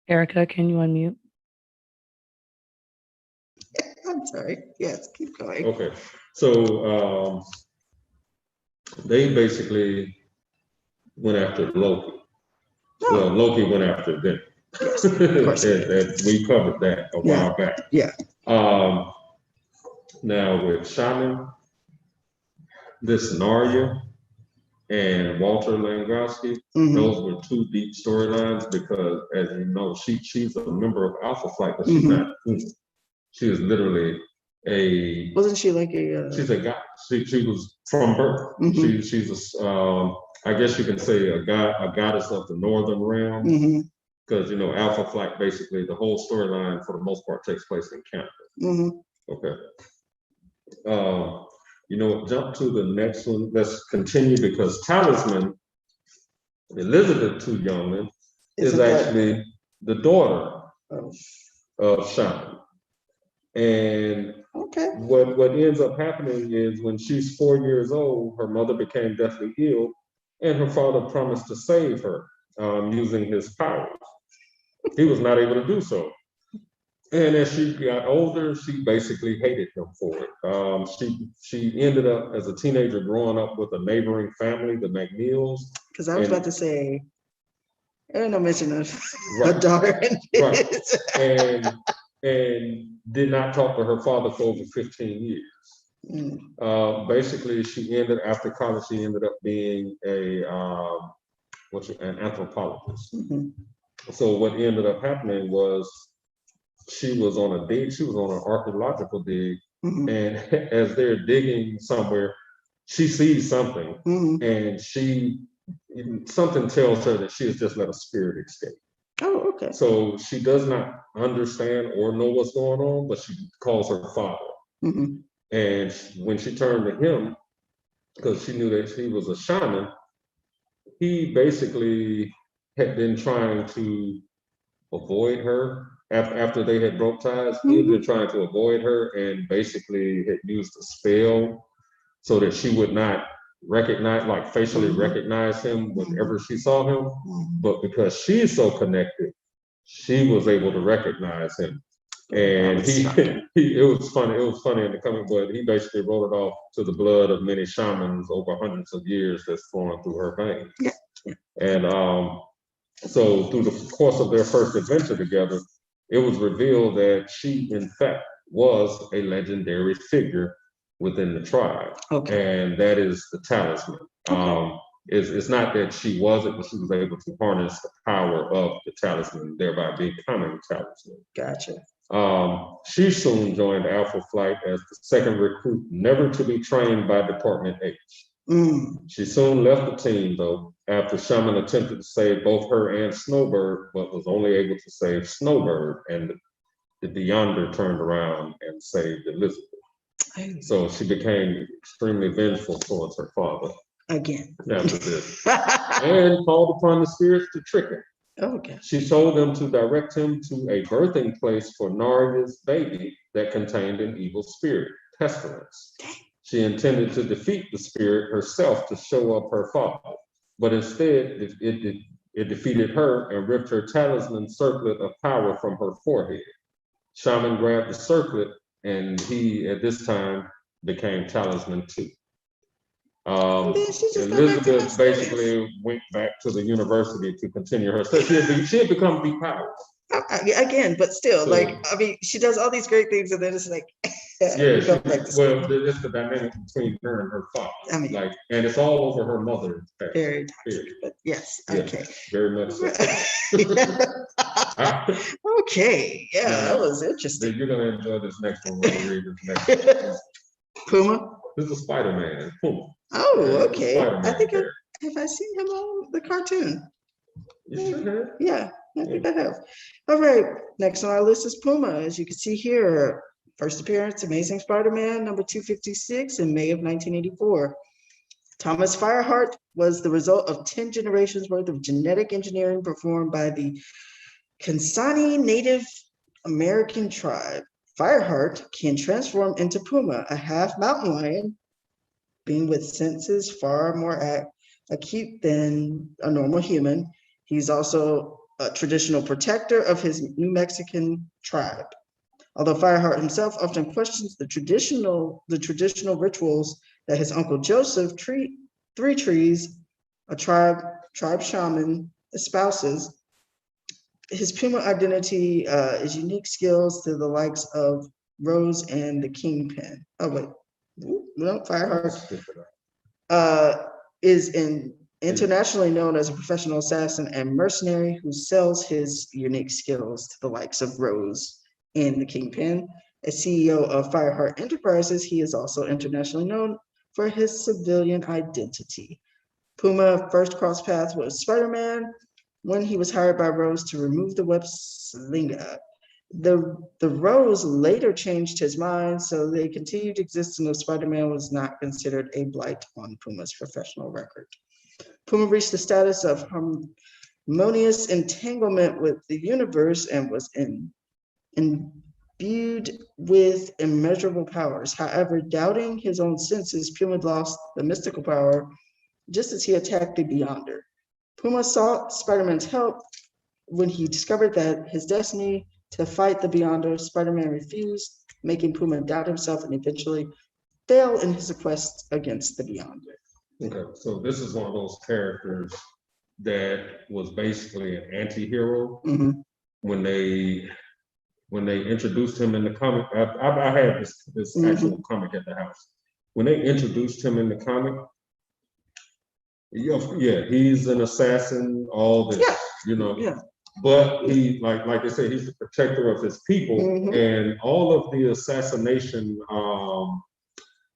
Erica, can you unmute? I'm sorry. Yes, keep going. Okay, so they basically went after Loki. Well, Loki went after them. Yes, of course. And we covered that a while back. Yeah. Now with Shaman, this Narya and Walter Langowski, Mhm. those were two deep storylines because, as you know, she's a member of Alpha Flight, but she's not human. She is literally a. Wasn't she like a? She's a god. She was from birth. Mhm. She's a. I guess you can say a goddess of the northern realm, because you know Alpha Flight basically the whole storyline for the most part takes place in Canada. Okay. You know, jump to the next one. Let's continue because Talisman, Elizabeth Tu Youngman, is actually the daughter of Shaman. And what ends up happening is when she's 4 years old, her mother became deathly ill, and her father promised to save her using his powers. He was not able to do so. And as she got older, she basically hated him for it. She ended up as a teenager growing up with a neighboring family, the McNeils. Because I was about to say, there ain't no mention of a daughter in this. Right. And did not talk to her father for over 15 years. Basically, she ended after college. She ended up being an anthropologist. So what ended up happening was she was on a dig. She was on an archaeological dig, and as they're digging somewhere, she sees something, and something tells her that she has just let a spirit escape. Oh, okay. So she does not understand or know what's going on, but she calls her father. And when she turned to him, because she knew that he was a shaman, he basically had been trying to avoid her after they had broke ties. He had been trying to avoid her and basically had used a spell so that she would not recognize, like facially recognize him whenever she saw him. But because she's so connected, she was able to recognize him. And it was funny. It was funny in the comic book. He basically wrote it off to the blood of many shamans over hundreds of years that's flowing through her veins. And so through the course of their first adventure together, it was revealed that she, in fact, was a legendary figure within the tribe. And that is the Talisman. It's not that she wasn't, but she was able to harness the power of the Talisman, thereby becoming Talisman. Gotcha. She soon joined Alpha Flight as the second recruit, never to be trained by Department H. She soon left the team, though, after Shaman attempted to save both her and Snowbird, but was only able to save Snowbird, and the Beyonder turned around and saved Elizabeth. So she became extremely vengeful towards her father. Again. After this. And called upon the spirits to trick him. She told them to direct him to a birthing place for Narya's baby that contained an evil spirit, Pestilence. She intended to defeat the spirit herself to show up her father, but instead it defeated her and ripped her talisman circlet of power from her forehead. Shaman grabbed the circlet, and he, at this time, became Talisman 2. Elizabeth basically went back to the university to continue her study. She had become depowered. Again, but still, like, I mean, she does all these great things, and then it's like, it's the dynamic between her and her father. I mean, like, and it's all over her mother. Very toxic, but yes, okay. Very much so. Okay, that was interesting. You're gonna enjoy this next one when you read this next one. Puma? This is Spider-Man, Puma. Oh, okay. I think have I seen him on the cartoon? You should have. Yeah, I think I have. All right, next on our list is Puma. As you can see here, first appearance, Amazing Spider-Man, number 256 in May of 1984. Thomas Fireheart was the result of 10 generations worth of genetic engineering performed by the Kansani Native American tribe. Fireheart can transform into Puma, a half mountain lion, being with senses far more acute than a normal human. He's also a traditional protector of his New Mexican tribe. Although Fireheart himself often questions the traditional rituals that his uncle Joseph, Three Trees, a tribe shaman, espouses, his Puma identity is unique skills to the likes of Rose and the Kingpin. Oh wait, no, Fireheart is internationally known as a professional assassin and mercenary who sells his unique skills to the likes of Rose and the Kingpin. As CEO of Fireheart Enterprises, he is also internationally known for his civilian identity. Puma first crossed paths with Spider-Man when he was hired by Rose to remove the web slinger. The Rose later changed his mind, so they continued existing though Spider-Man was not considered a blight on Puma's professional record. Puma reached the status of harmonious entanglement with the universe and was imbued with immeasurable powers. However, doubting his own senses, Puma lost the mystical power just as he attacked the Beyonder. Puma sought Spider-Man's help when he discovered that his destiny to fight the Beyonder. Spider-Man refused, making Puma doubt himself and eventually fail in his quest against the Beyonder. Okay, so this is one of those characters that was basically an anti-hero. When they introduced him in the comic, I had this actual comic at the house. When they introduced him in the comic, yeah, he's an assassin, all this, but he, like they say, he's the protector of his people, and all of the assassination,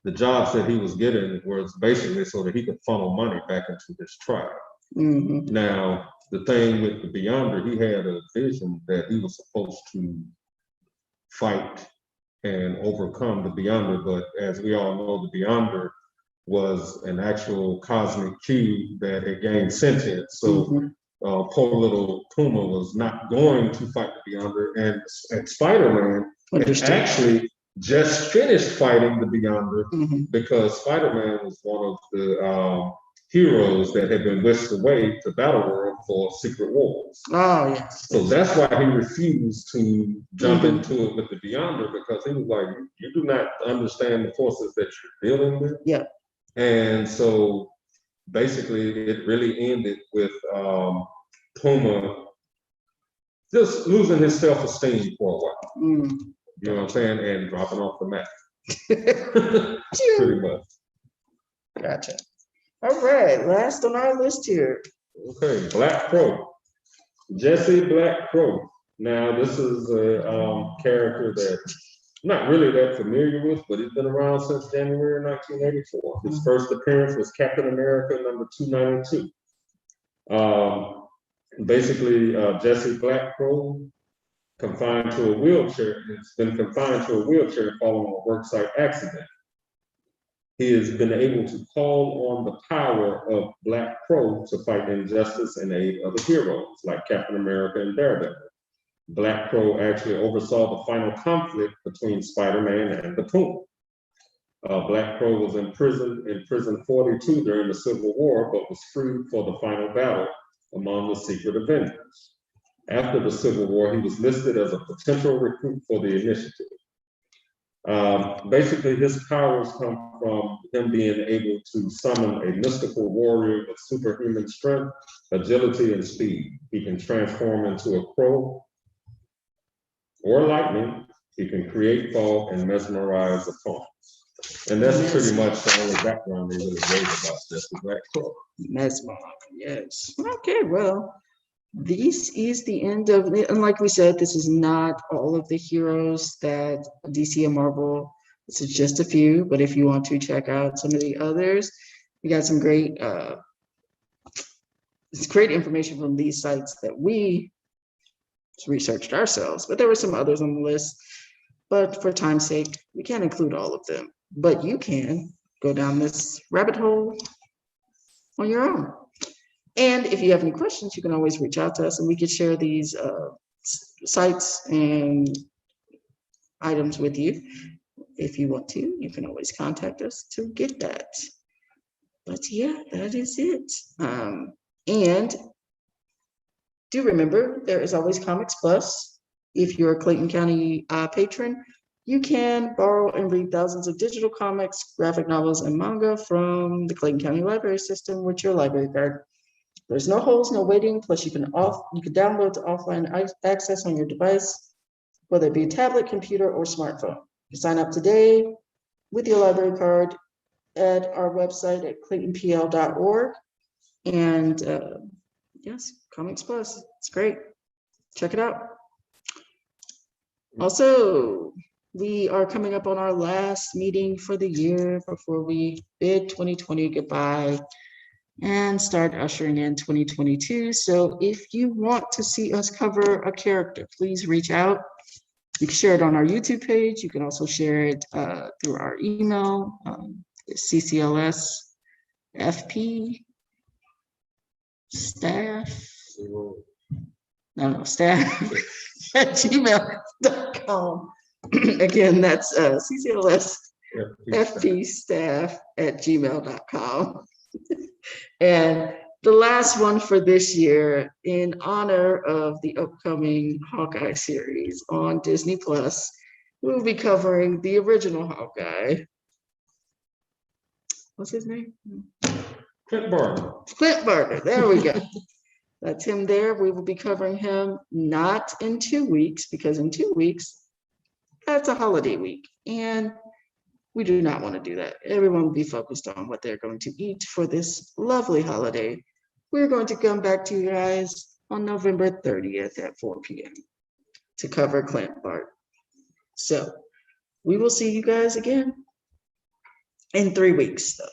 the jobs that he was getting was basically so that he could funnel money back into his tribe. Now, the thing with the Beyonder, he had a vision that he was supposed to fight and overcome the Beyonder, but as we all know, the Beyonder was an actual cosmic cube that had gained sentience. So poor little Puma was not going to fight the Beyonder, and Spider-Man actually just finished fighting the Beyonder because Spider-Man was one of the heroes that had been whisked away to Battleworld for Secret Wars. Oh, yes. So that's why he refused to jump into it with the Beyonder, because he was like, you do not understand the forces that you're dealing with. Yeah. And so basically it really ended with Puma just losing his self-esteem for a while. You know what I'm saying? And dropping off the map. Pretty much. Gotcha. All right, last on our list here. Okay, Black Crow. Jesse Black Crow. Now, this is a character that I'm not really that familiar with, but he's been around since January 1984. His first appearance was Captain America number 292. Basically, Jesse Black Crow confined to a wheelchair. It's been confined to a wheelchair following a worksite accident. He has been able to call on the power of Black Crow to fight injustice in aid of the heroes like Captain America and Daredevil. Black Crow actually oversaw the final conflict between Spider-Man and the Puma. Black Crow was imprisoned in prison 42 during the Civil War, but was freed for the final battle among the Secret Avengers. After the Civil War, he was listed as a potential recruit for the initiative. Basically, his powers come from him being able to summon a mystical warrior with superhuman strength, agility, and speed. He can transform into a crow or lightning. He can create fog and mesmerize opponents. And that's pretty much the only background they really gave about this, the Black Crow. Mesmerize, yes. Okay, well, this is the end of it. And like we said, this is not all of the heroes that DC and Marvel. This is just a few, but if you want to check out some of the others, we got some great it's great information from these sites that we researched ourselves, but there were some others on the list. But for time's sake, we can't include all of them. But you can go down this rabbit hole on your own. And if you have any questions, you can always reach out to us and we can share these sites and items with you. If you want to, you can always contact us to get that. But yeah, that is it. And do remember, there is always Comics Plus. If you're a Clayton County patron, you can borrow and read thousands of digital comics, graphic novels, and manga from the Clayton County Library System with your library card. There's no holds, no waiting. Plus, you can download the offline access on your device, whether it be a tablet, computer, or smartphone. You sign up today with your library card at our website at claytonpl.org. And yes, Comics Plus, it's great. Check it out. Also, we are coming up on our last meeting for the year before we bid 2020 goodbye and start ushering in 2022. So if you want to see us cover a character, please reach out. You can share it on our YouTube page. You can also share it through our email, CCLSFP staff at gmail.com. Again, that's CCLSFP staff at gmail.com. And the last one for this year, in honor of the upcoming Hawkeye series on Disney Plus, we'll be covering the original Hawkeye. What's his name? Clint Barton. Clint Barton. There we go. That's him there. We will be covering him not in 2 weeks, because in 2 weeks, that's a holiday week. And we do not want to do that. Everyone will be focused on what they're going to eat for this lovely holiday. We're going to come back to you guys on November 30th at 4 p.m. to cover Clint Barton. So we will see you guys again in 3 weeks, though.